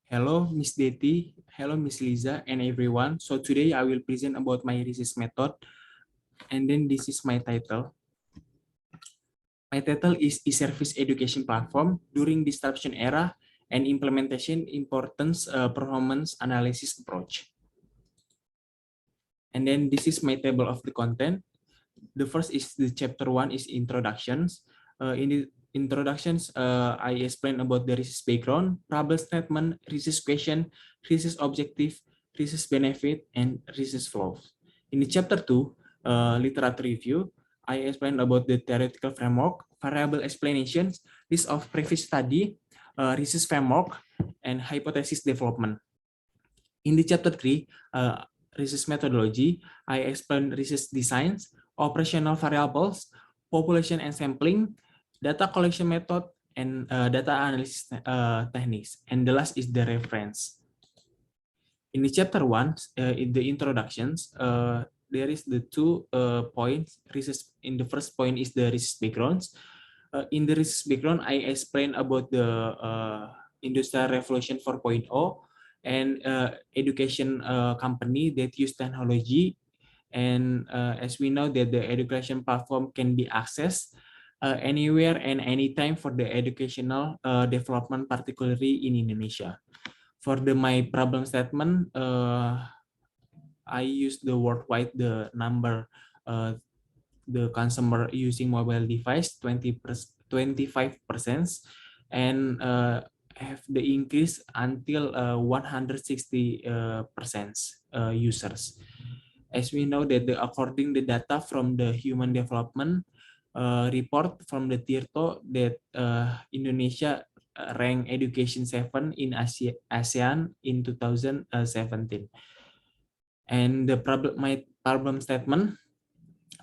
Hello, Miss Deti. Hello, Miss Liza, and everyone. So today I will present about my research method, and then this is my title. My title is e-service education platform during disruption era and implementation importance performance analysis approach. And then this is my table of the content. The first is the chapter 1 is introductions. In the introductions, I explain about the research background, problem statement, research question, research objective, research benefit, and research flows. In the chapter 2, literature review, I explain about the theoretical framework, variable explanations, list of previous study, research framework, and hypothesis development. In the chapter 3, research methodology, I explain research designs, operational variables, population and sampling, data collection method, and data analysis techniques. And the last is the reference. In the chapter 1, in the introductions, there is the two points. Research. In the first point is the research backgrounds. In the research background, I explain about the Industrial Revolution 4.0 and education company that use technology. And as we know that the education platform can be accessed anywhere and anytime for the educational development, particularly in Indonesia. For my problem statement, I use the worldwide the number the consumer using mobile device 25%, and have the increase until 160% users. As we know that according the data from the Human Development report from the Tirto that Indonesia ranked education 7 in ASEAN in 2017. And my problem statement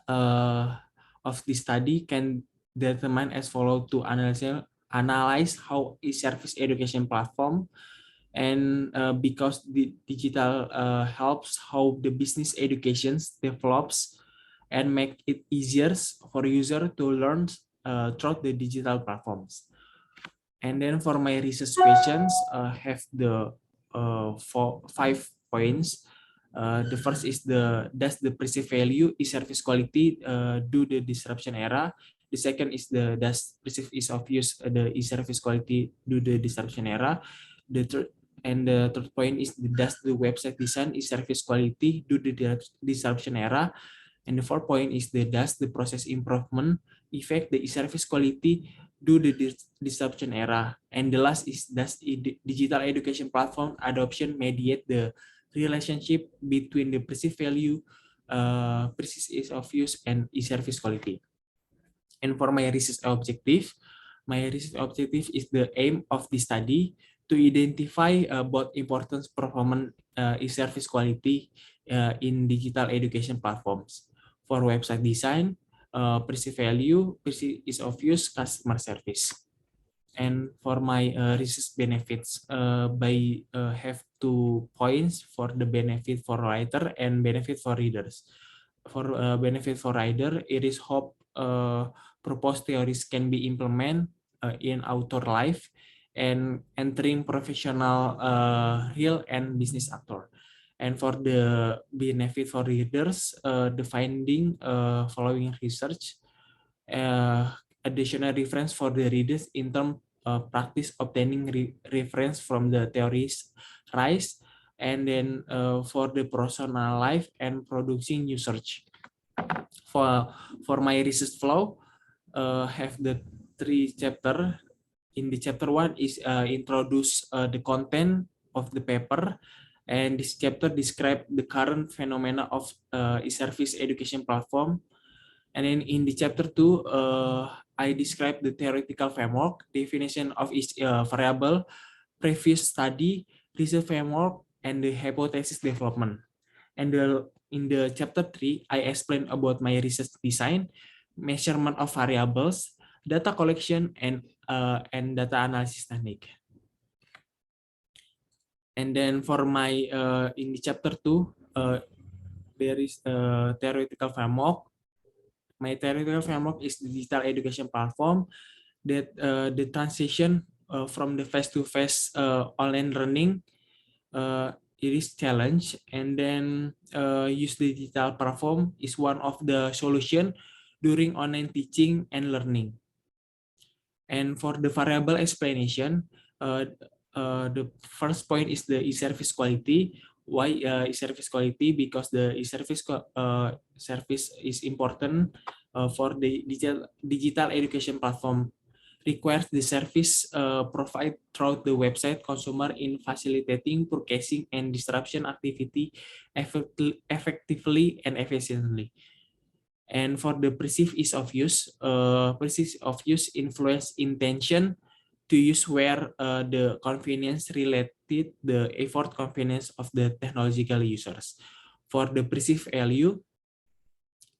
of this study can determine as follow to analyze how e-service education platform and because the digital helps how the business educations develops and make it easier for user to learn through the digital platforms. And then for my research questions, have the 5 points. The first is does the perceived value e-service quality do the disruption era? The second is does perceived ease of use the e-service quality do the disruption era? The third point is does the website design e-service quality do the disruption era? And the fourth point is does the process improvement affect the e-service quality do the disruption era? And the last is does digital education platform adoption mediate the relationship between the perceived value, perceived ease of use, and e-service quality. And for my research objective is the aim of the study to identify both importance performance e-service quality in digital education platforms for website design, perceived value, perceived ease of use, customer service. And for my research benefits, have 2 points for the benefit for writer and benefit for readers. For benefit for writer, it is hope proposed theories can be implemented in outer life and entering professional real and business actor. And for the benefit for readers, the finding following research, additional reference for the readers in terms of practice obtaining reference from the theories rise, and then for the personal life and producing new search. For my research flow, have the 3 chapter. In the chapter 1 is introduce the content of the paper, and this chapter describe the current phenomena of e-service education platform. And then in the chapter 2, I describe the theoretical framework, definition of each variable, previous study, research framework, and the hypothesis development. And in the chapter 3, I explain about my research design, measurement of variables, data collection, and data analysis technique. And then for my in the chapter 2, there is a theoretical framework. My theoretical framework is the digital education platform that the transition from the face-to-face online learning, it is challenge, and then use digital platform is one of the solution during online teaching and learning. And for the variable explanation, the first point is the e-service quality. Why e-service quality? Because the e-service service is important for the digital education platform. Requires the service provide throughout the website consumer in facilitating purchasing and distribution activity effectively and efficiently. And for the perceived ease of use influence intention to use where the convenience related the effort convenience of the technological users. For the perceived value,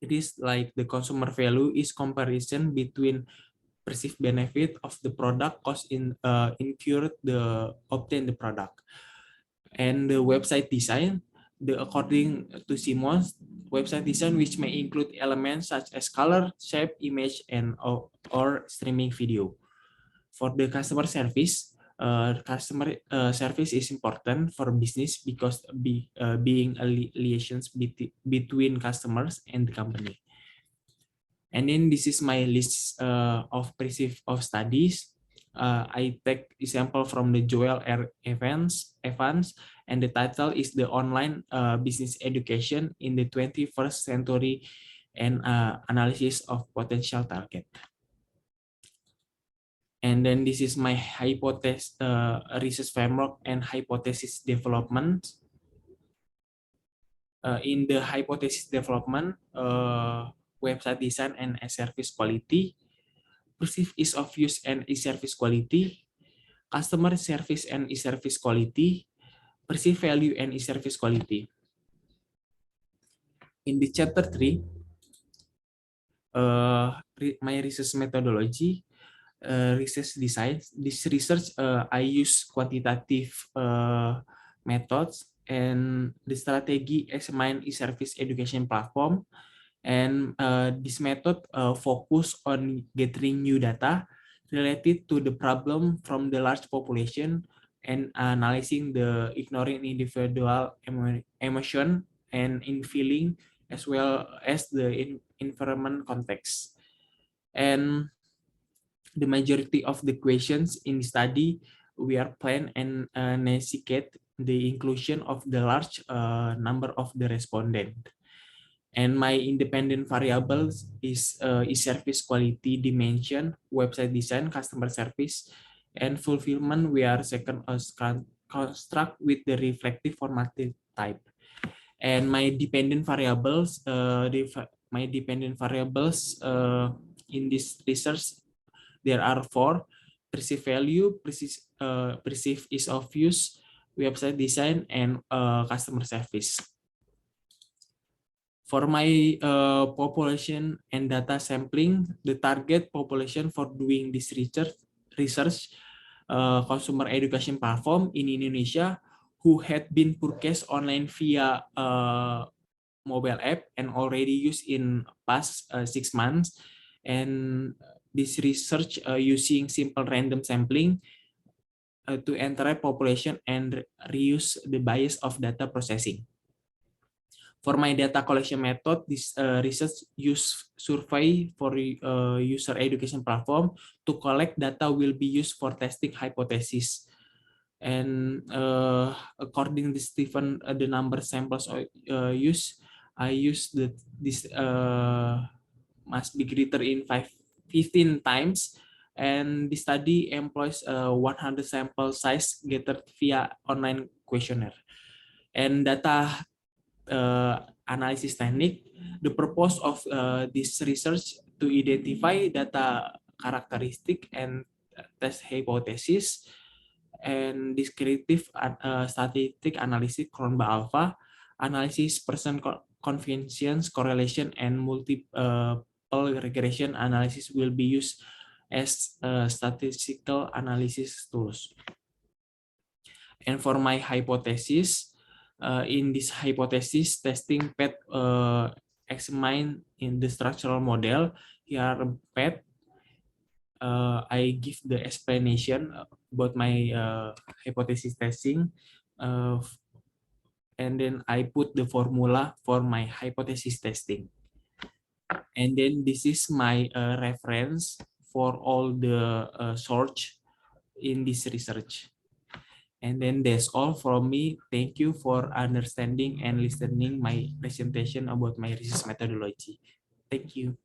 it is like the consumer value is comparison between perceived benefit of the product cost incurred the obtain the product. And the website design, according to Simons, website design which may include elements such as color, shape, image, and or streaming video. For the customer service, customer service is important for business because being a liaisons between customers and the company. And then this is my list of perceived of studies. I take example from the Joel R. Evans, and the title is the online business education in the 21st century and analysis of potential target. And then this is my hypothesis research framework and hypothesis development. In the hypothesis development, website design and service quality, perceived ease of use and e-service quality, customer service and e-service quality, perceived value and e-service quality. In the chapter 3, my research methodology, research design. This research, I use quantitative methods and the strategy examine e-service education platform. And this method focus on gathering new data related to the problem from the large population and analyzing the ignoring individual emotion and in feeling as well as the environment context. And the majority of the questions in the study we are plan and necessitate the inclusion of the large number of the respondent. And my independent variables is e-service quality dimension, website design, customer service, and fulfillment. We are second construct with the reflective formative type. And my dependent variables, in this research, there are 4: perceived value, perceived ease of use, website design, and customer service. For my population and data sampling, the target population for doing this research consumer education platform in Indonesia who had been purchased online via mobile app and already used in past 6 months. And this research using simple random sampling to entire population and reuse the bias of data processing. For my data collection method, this research use survey for user education platform to collect data will be used for testing hypothesis. And according to Stephen, the number samples used, I use this must be greater in 15 times. And the study employs 100 sample size gathered via online questionnaire. And data analysis technique, the purpose of this research to identify data characteristic and test hypothesis and descriptive statistic analysis Cronbach alpha, analysis person convenience correlation and multiple regression analysis will be used as statistical analysis tools. And for my hypothesis, in this hypothesis testing PET examined in the structural model. Here PET I give the explanation about my hypothesis testing, uh, and then I put the formula for my hypothesis testing. And then this is my reference for all the source in this research. And then that's all from me. Thank you for understanding and listening my presentation about my research methodology. Thank you.